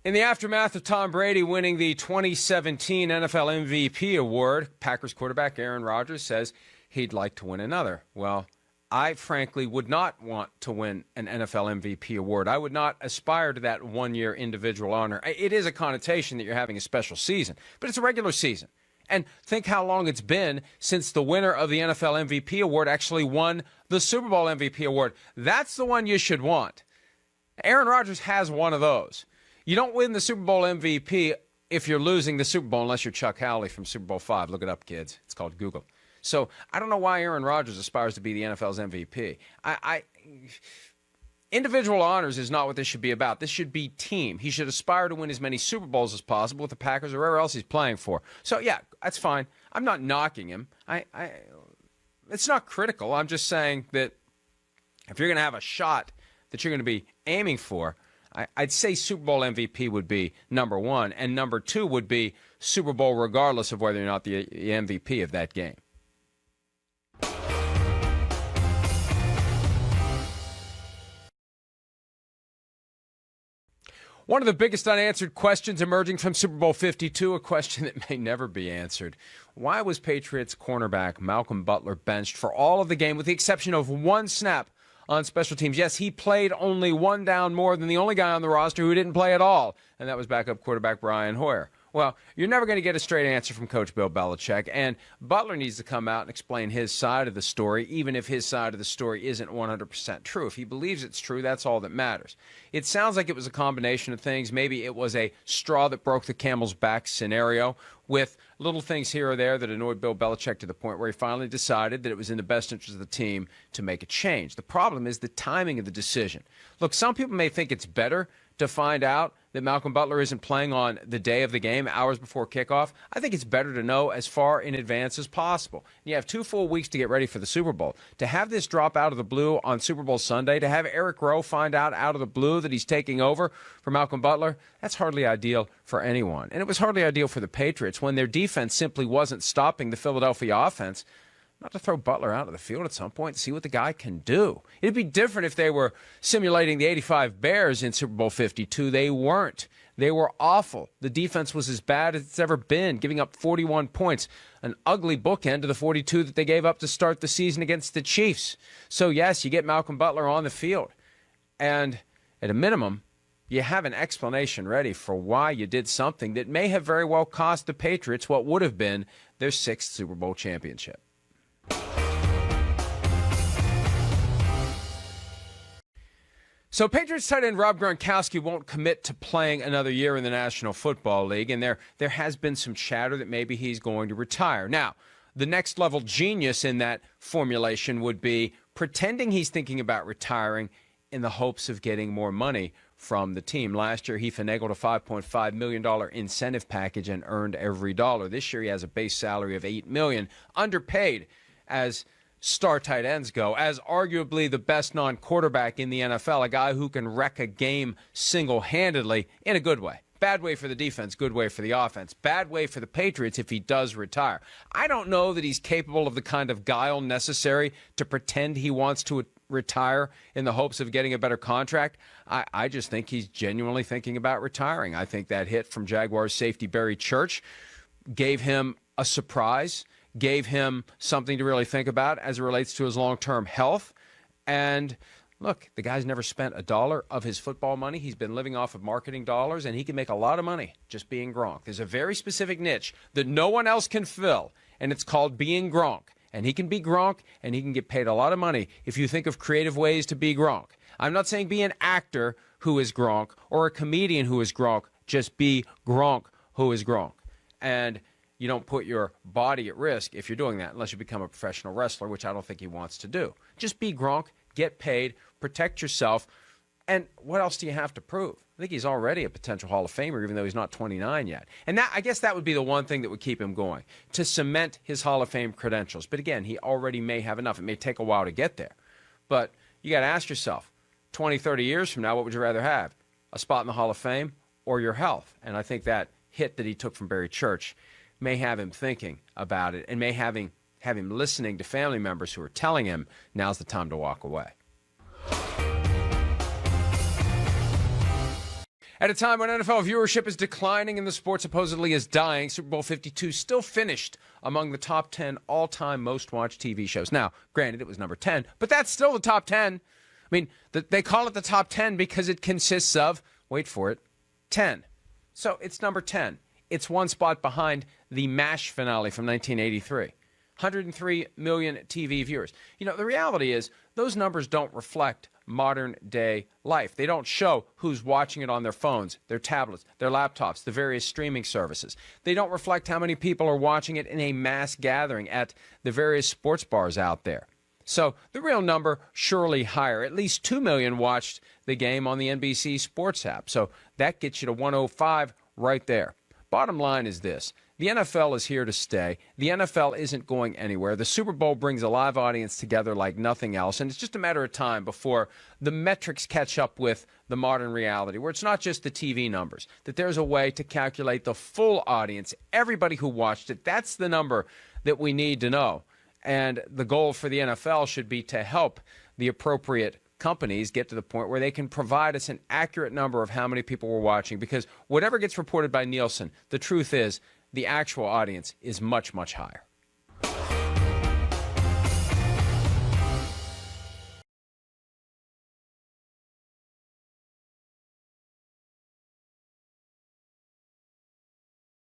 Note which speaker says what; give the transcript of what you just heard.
Speaker 1: In the aftermath of Tom Brady winning the 2017 NFL MVP award, Packers quarterback Aaron Rodgers says he'd like to win another. Well, I frankly would not want to win an NFL MVP award. I would not aspire to that one-year individual honor. It is a connotation that you're having a special season, but it's a regular season. And think how long it's been since the winner of the NFL MVP award actually won the Super Bowl MVP award. That's the one you should want. Aaron Rodgers has one of those. You don't win the Super Bowl MVP if you're losing the Super Bowl unless you're Chuck Howley from Super Bowl V. Look it up, kids. It's called Google. So I don't know why Aaron Rodgers aspires to be the NFL's MVP. Individual honors is not what this should be about. This should be team. He should aspire to win as many Super Bowls as possible with the Packers or wherever else he's playing for. So, yeah, that's fine. I'm not knocking him. It's not critical. I'm just saying that if you're going to have a shot that you're going to be aiming for, I'd say Super Bowl MVP would be number one, and number two would be Super Bowl regardless of whether or not the MVP of that game. One of the biggest unanswered questions emerging from Super Bowl 52, a question that may never be answered. Why was Patriots cornerback Malcolm Butler benched for all of the game with the exception of one snap on special teams? Yes, he played only one down more than the only guy on the roster who didn't play at all, and that was backup quarterback Brian Hoyer. Well, you're never going to get a straight answer from Coach Bill Belichick, and Butler needs to come out and explain his side of the story, even if his side of the story isn't 100% true. If he believes it's true, that's all that matters. It sounds like it was a combination of things. Maybe it was a straw that broke the camel's back scenario with little things here or there that annoyed Bill Belichick to the point where he finally decided that it was in the best interest of the team to make a change. The problem is the timing of the decision. Look, some people may think it's better to find out that Malcolm Butler isn't playing on the day of the game, hours before kickoff. I think it's better to know as far in advance as possible. You have 2 full weeks to get ready for the Super Bowl. To have this drop out of the blue on Super Bowl Sunday, to have Eric Rowe find out of the blue that he's taking over for Malcolm Butler, that's hardly ideal for anyone. And it was hardly ideal for the Patriots when their defense simply wasn't stopping the Philadelphia offense. Not to throw Butler out of the field at some point and see what the guy can do. It'd be different if they were simulating the 85 Bears in Super Bowl 52. They weren't. They were awful. The defense was as bad as it's ever been, giving up 41 points, an ugly bookend to the 42 that they gave up to start the season against the Chiefs. So, yes, you get Malcolm Butler on the field. And at a minimum, you have an explanation ready for why you did something that may have very well cost the Patriots what would have been their 6th Super Bowl championship. So Patriots tight end Rob Gronkowski won't commit to playing another year in the National Football League, and there has been some chatter that maybe he's going to retire. Now, the next level genius in that formulation would be pretending he's thinking about retiring in the hopes of getting more money from the team. Last year, he finagled a $5.5 million incentive package and earned every dollar. This year, he has a base salary of $8 million, underpaid as star tight ends go, as arguably the best non-quarterback in the NFL, a guy who can wreck a game single-handedly in a good way. Bad way for the defense, good way for the offense. Bad way for the Patriots if he does retire. I don't know that he's capable of the kind of guile necessary to pretend he wants to retire in the hopes of getting a better contract. I just think he's genuinely thinking about retiring. I think that hit from Jaguars safety Barry Church gave him a surprise, gave him something to really think about as it relates to his long-term health. And look, the guy's never spent a dollar of his football money. He's been living off of marketing dollars, and he can make a lot of money just being Gronk. There's a very specific niche that no one else can fill, and it's called being Gronk. And he can be Gronk, and he can get paid a lot of money if you think of creative ways to be Gronk. I'm not saying be an actor who is Gronk or a comedian who is Gronk. Just be Gronk who is Gronk. And you don't put your body at risk if you're doing that unless you become a professional wrestler, which I don't think he wants to do. Just be Gronk, get paid, protect yourself, and what else do you have to prove? I think he's already a potential Hall of Famer, even though he's not 29 yet. And that, I guess that would be the one thing that would keep him going, to cement his Hall of Fame credentials. But again, he already may have enough. It may take a while to get there. But you got to ask yourself, 20, 30 years from now, what would you rather have? A spot in the Hall of Fame or your health? And I think that hit that he took from Barry Church may have him thinking about it and may have him listening to family members who are telling him now's the time to walk away. At a time when NFL viewership is declining and the sport supposedly is dying, Super Bowl 52 still finished among the top 10 all-time most-watched TV shows. Now, granted, it was number 10, but that's still the top 10. I mean, they call it the top 10 because it consists of, wait for it, 10. So it's number 10. It's one spot behind the MASH finale from 1983. 103 million TV viewers. You know, the reality is those numbers don't reflect modern day life. They don't show who's watching it on their phones, their tablets, their laptops, the various streaming services. They don't reflect how many people are watching it in a mass gathering at the various sports bars out there. So the real number, surely higher. At least 2 million watched the game on the NBC Sports app. So that gets you to 105 right there. Bottom line is this. The NFL is here to stay. The NFL isn't going anywhere. The Super Bowl brings a live audience together like nothing else, and it's just a matter of time before the metrics catch up with the modern reality, where it's not just the TV numbers, that there's a way to calculate the full audience, everybody who watched it. That's the number that we need to know. And the goal for the NFL should be to help the appropriate companies get to the point where they can provide us an accurate number of how many people were watching, because whatever gets reported by Nielsen, the truth is the actual audience is much, much higher.